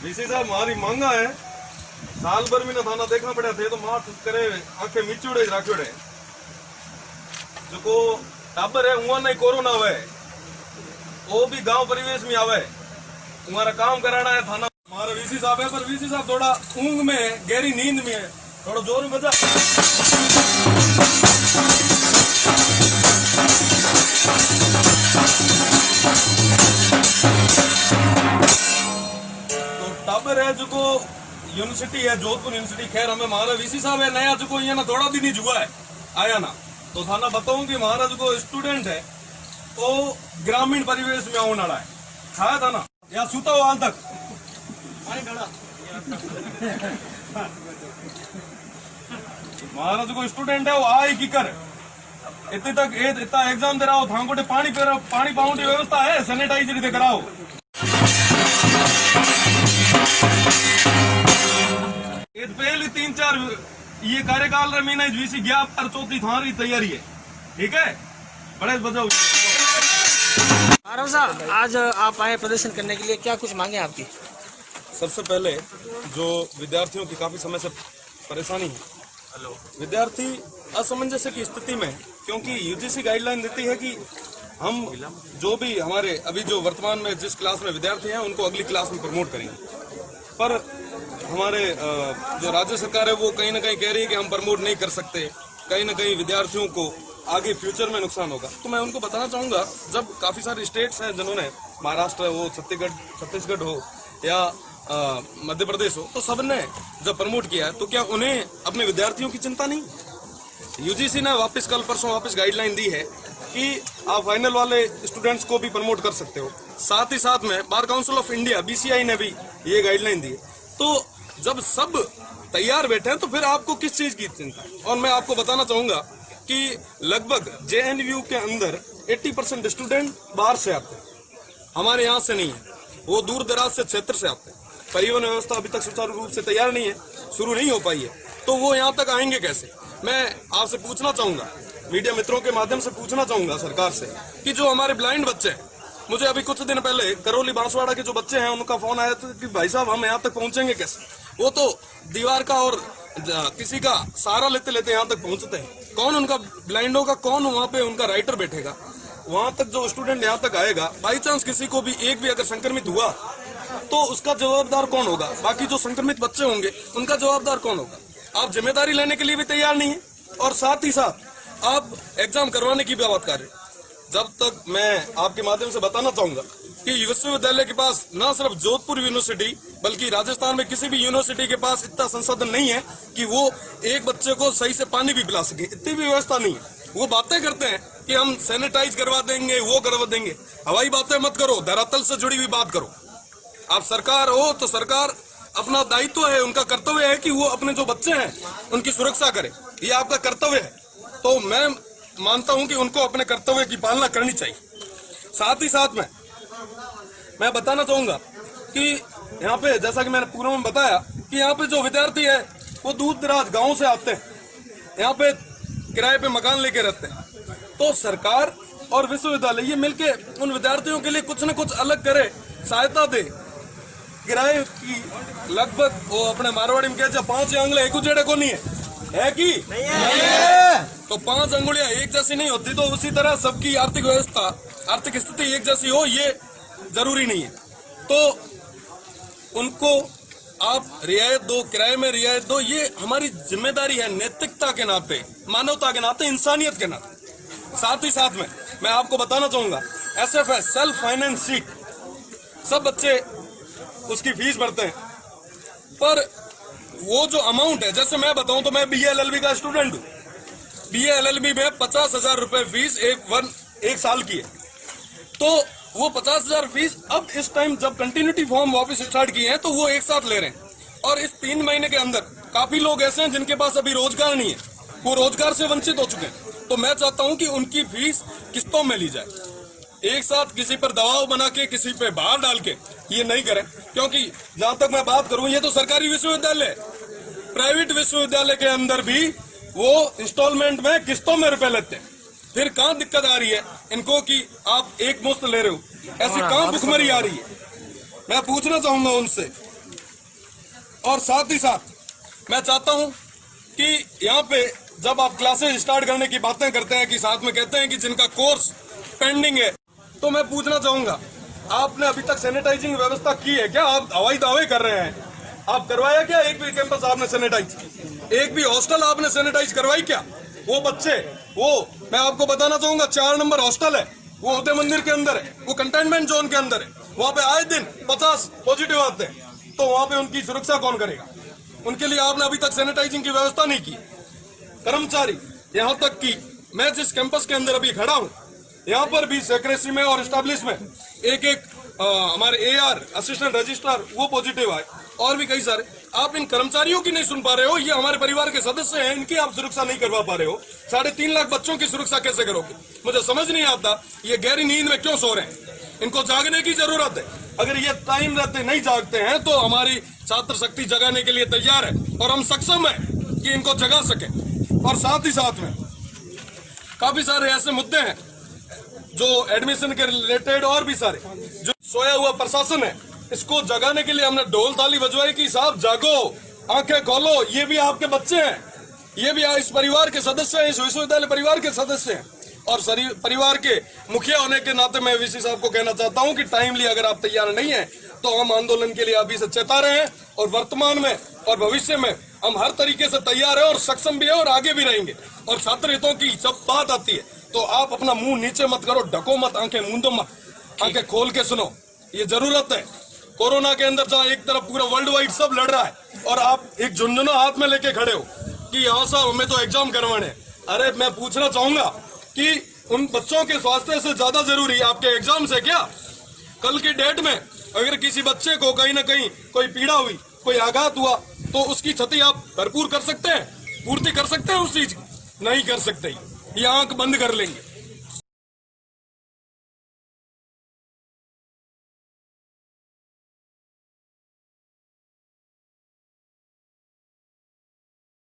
VC साहब हमारी मांगा है साल भर में ना थाना देखना पड़ा थे तो मार करे आंखें मिचुड़े राखोड़े जो को टाबर है उहाँ नहीं कोरोना आवे वो भी गांव परिवेश में आवे हमारा काम कराना है थाना हमारा वीसी साहब है पर वीसी साहब थोड़ा ऊंग में है गहरी नींद में है थोड़ा जोर में बजा तो टाबर है जो को यूनिवर्सिटी है जोधपुर यूनिवर्सिटी खैर हमें हमारा वीसी साहब है नया जो को ये ना थोड़ा दिन ही जुआ है आया ना तो थाना बताऊं कि हमारा जो को स्टूडेंट है तो ग्रामीण परिवेश में आने वाला है खाया था ना या सूता हुआ हाल तक हमारा जो स्टूडेंट है वो आई की कर इतने तक इतना एग्जाम दे रहा हो थांकोटे पानी पाऊं की व्यवस्था है सैनिटाइजर दे कराओ पहले 3-4 ये कार्यकाल रे महीना वीसी गया पर चौथी थारी तैयारी है ठीक है बड़े बजाओ आरव साहब आज आप आए प्रदर्शन करने के लिए क्या कुछ मांगे आपकी? सबसे पहले जो विद्यार्थियों की काफी समय से परेशानी है विद्यार्थी असमंजस्य की स्थिति में क्योंकि यूजीसी गाइडलाइन देती है कि हम जो भी हमारे अभी जो वर्तमान में जिस क्लास में विद्यार्थी हैं उनको अगली क्लास में प्रमोट करेंगे पर हमारे जो राज्य सरकार है वो कहीं ना कहीं कह रही है कि हम प्रमोट नहीं कर सकते कहीं ना कहीं विद्यार्थियों को आगे फ्यूचर में नुकसान होगा तो मैं उनको बताना चाहूंगा जब काफी सारे स्टेट्स हैं जिन्होंने महाराष्ट्र हो छत्तीसगढ़ हो या मध्य प्रदेश हो तो सबने जब प्रमोट किया है तो क्या उन्हें अपने विद्यार्थियों की चिंता नहीं यूजीसी ने कल परसों वापस गाइडलाइन दी है कि आप फाइनल वाले स्टूडेंट्स को भी प्रमोट कर सकते हो साथ ही साथ में bar council of India BCI ने भी ये गाइडलाइन दी है तो जब सब तैयार बैठे हैं तो फिर आपको किस चीज की चिंता है और मैं आपको बताना चाहूंगा कि लगभग जेएनयू के अंदर 80% स्टूडेंट बाहर से आते हैं हमारे यहाँ से नहीं है वो दूर दराज से क्षेत्र से आते हैं परिवहन व्यवस्था अभी तक सुचारू रूप से तैयार नहीं है शुरू नहीं हो पाई है तो वो यहाँ तक आएंगे कैसे मैं आपसे पूछना चाहूंगा मीडिया मित्रों के माध्यम से पूछना चाहूंगा सरकार से कि जो हमारे ब्लाइंड बच्चे हैं मुझे अभी कुछ दिन पहले करौली बांसवाड़ा के जो बच्चे हैं उनका फोन आया था कि भाई साहब हम यहाँ तक पहुंचेंगे कैसे वो तो दीवार का और किसी का सहारा लेते लेते यहाँ तक पहुंचते हैं कौन उनका ब्लाइंडों का कौन वहाँ पे उनका राइटर बैठेगा वहां तक जो स्टूडेंट यहाँ तक आएगा बाई चांस किसी को भी एक भी अगर संक्रमित हुआ तो उसका जवाबदार कौन होगा बाकी जो संक्रमित बच्चे होंगे उनका जवाबदार कौन होगा आप जिम्मेदारी लेने के लिए भी तैयार नहीं है और साथ ही साथ आप एग्जाम करवाने की भी बात कर रहे हैं जब तक मैं आपके माध्यम से बताना चाहूंगा कि विश्वविद्यालय के पास न सिर्फ जोधपुर यूनिवर्सिटी बल्कि राजस्थान में किसी भी यूनिवर्सिटी के पास इतना संसाधन नहीं है कि वो एक बच्चे को सही से पानी भी पिला सके इतनी भी व्यवस्था नहीं है वो बातें करते हैं कि हम सैनिटाइज करवा देंगे वो करवा देंगे हवाई बातें मत करो धरातल से जुड़ी हुई बात करो आप सरकार हो तो सरकार अपना दायित्व है उनका कर्तव्य है कि वो अपने जो बच्चे हैं उनकी सुरक्षा करे ये आपका कर्तव्य है तो मैं मानता हूं कि उनको अपने कर्तव्य की पालना करनी चाहिए साथ ही साथ में मैं बताना चाहूंगा कि यहाँ पे जैसा कि मैंने पूर्व में बताया कि यहाँ पे जो विद्यार्थी है वो दूर दराज गाँव से आते हैं यहाँ पे किराए पे मकान लेके रहते हैं तो सरकार और विश्वविद्यालय ये मिलके उन विद्यार्थियों के लिए कुछ न कुछ अलग करे सहायता दे किराए की लगभग वो अपने मारवाड़ी में कहते 5 आंगले एक उजेड़े को नहीं है है कि नहीं है। तो 5 अंगुलियां एक जैसी नहीं होती, तो उसी तरह सबकी आर्थिक व्यवस्था, आर्थिक स्थिति एक जैसी हो ये जरूरी नहीं है। तो उनको आप रियायत दो, किराए में रियायत दो, ये हमारी जिम्मेदारी है, नैतिकता के नाते, मानवता के नाते, इंसानियत के नाते। साथ ही साथ में मैं आपको बताना चाहूंगा, SFS सेल्फ फाइनेंस सीट, सब बच्चे उसकी फीस भरते हैं, पर वो जो अमाउंट है, जैसे मैं बताऊं तो मैं BA LLB का स्टूडेंट हूं। BA LLB में 50,000 रुपए फीस एक साल की है। तो वो 50,000 फीस अब इस टाइम जब कंटिन्यूटी फॉर्म वापस स्टार्ट किए हैं तो वो एक साथ ले रहे हैं। और इस 3 महीने के अंदर काफी लोग ऐसे हैं जिनके पास अभी रोजगार नहीं है, वो रोजगार से वंचित हो चुके हैं। तो मैं चाहता हूं कि उनकी फीस किस्तों में ली जाए, एक साथ किसी पर दबाव बना के, किसी पे बाहर डाल के ये नहीं करें। क्योंकि जहां तक मैं बात करूं, ये तो सरकारी विश्वविद्यालय, प्राइवेट विश्वविद्यालय के अंदर भी वो इंस्टॉलमेंट में, किस्तों में रुपए लेते हैं। फिर कहां दिक्कत आ रही है इनको कि आप एक मुश्त ले रहे हो, ऐसी कहां भुखमरी आ रही है, मैं पूछना चाहूंगा उनसे। और साथ ही साथ मैं चाहता हूं कि यहाँ पे जब आप क्लासेस स्टार्ट करने की बातें करते हैं कि साथ में कहते हैं कि जिनका कोर्स पेंडिंग है, तो मैं पूछना चाहूंगा, आपने अभी तक सैनिटाइजिंग व्यवस्था की है क्या? आप हवाई दावे कर रहे हैं, आप करवाया क्या? एक भी कैंपस आपने सैनिटाइज, एक भी हॉस्टल आपने सैनिटाइज करवाई क्या? वो बच्चे, वो मैं आपको बताना चाहूंगा, 4 नंबर हॉस्टल है, वो उदय मंदिर के अंदर है, वो कंटेनमेंट जोन के अंदर है, वहां पे आए दिन 50 पॉजिटिव आते हैं। तो वहां पे उनकी सुरक्षा कौन करेगा? उनके लिए आपने अभी तक सैनिटाइजिंग की व्यवस्था नहीं की। कर्मचारी, यहाँ तक कि मैं जिस कैंपस के अंदर अभी खड़ा हूँ, यहाँ पर भी सेक्रेटरी में और एस्टेब्लिश में एक हमारे AR असिस्टेंट रजिस्ट्रार वो पॉजिटिव आए, और भी कई सारे। आप इन कर्मचारियों की नहीं सुन पा रहे हो, ये हमारे परिवार के सदस्य हैं, इनकी आप सुरक्षा नहीं करवा पा रहे हो। 3.5 लाख बच्चों की सुरक्षा कैसे करोगे? मुझे समझ नहीं आता ये गहरी नींद में क्यों सो रहे हैं। इनको जागने की जरूरत है। अगर ये टाइम रहते नहीं जागते हैं तो हमारी छात्र शक्ति जगाने के लिए तैयार है और हम सक्षम है कि इनको जगा सके। और साथ ही साथ में काफी सारे ऐसे मुद्दे हैं जो एडमिशन के रिलेटेड, और भी सारे, जो सोया हुआ प्रशासन है, इसको जगाने के लिए हमने ढोल ताली बजवाई कि साहब जागो, आंखें खोलो, ये भी आपके बच्चे हैं, ये भी इस परिवार के सदस्य हैं, इस विश्वविद्यालय परिवार के सदस्य हैं। और परिवार के मुखिया होने के नाते मैं VC साहब को कहना चाहता हूं कि टाइमली अगर आप तैयार नहीं है तो हम आंदोलन के लिए अभी से चेता रहे हैं, और वर्तमान में और भविष्य में हम हर तरीके से तैयार है और सक्षम भी है और आगे भी रहेंगे। और छात्र हितों की जब बात आती है तो आप अपना मुंह नीचे मत करो, ढको मत, आंखें मूंदो मत, आंखें खोल के सुनो। ये जरूरत है। कोरोना के अंदर जहाँ एक तरफ पूरा वर्ल्ड वाइड सब लड़ रहा है और आप एक झुंझुना हाथ में लेके खड़े हो कि हाँ साहब हमें तो एग्जाम करवाने। अरे मैं पूछना चाहूंगा कि उन बच्चों के स्वास्थ्य से ज्यादा जरूरी आपके एग्जाम से क्या? कल की डेट में अगर किसी बच्चे को कहीं ना कहीं कोई पीड़ा हुई, कोई आघात हुआ, तो उसकी क्षति आप भरपूर कर सकते हैं, पूर्ति कर सकते हैं उस चीज की? नहीं कर सकते, ये आंख बंद कर लेंगे।